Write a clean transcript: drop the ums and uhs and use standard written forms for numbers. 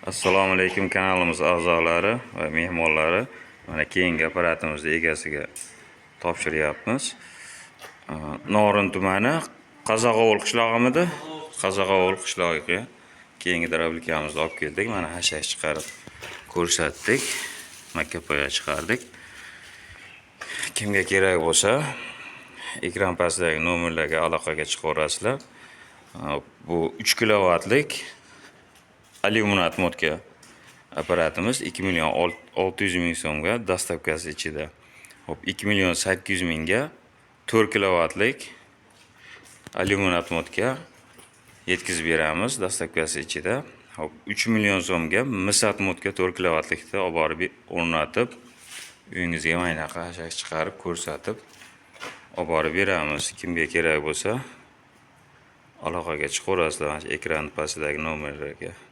Assalomu alaykum kanalimiz a'zolari va mehmonlari. Mana keyingi apparatimizni egasiga topshiryapmiz. Norin tumani Qazag'ovul qishlog'imida, Qazag'ovul qishlog'iga keyingi droblikamizni olib keldik. Mana hashak chiqarib ko'rsatdik. Makkapoya chiqardik. Kimga kerak bo'lsa, ekran pastidagi nomerlarga aloqaga chiqaverasizlar. Bu 3 kilovatlik alyuminat motka apparatimiz 2.600.000 so'mga dastavkasi ichida. Hop 2.800.000 ga 4 kilovatlik alyuminat motka yetkazib beramiz dastavkasi ichida. Hop 3 million so'mga misat motka 4 kilovatlikda olib borib o'rnatib, uyingizga maynaqa hashak chiqarib ko'rsatib olib borib beramiz. Kimga kerak bo'lsa aloqaga chiqaverasizlar ekran pastidagi nomerlarga.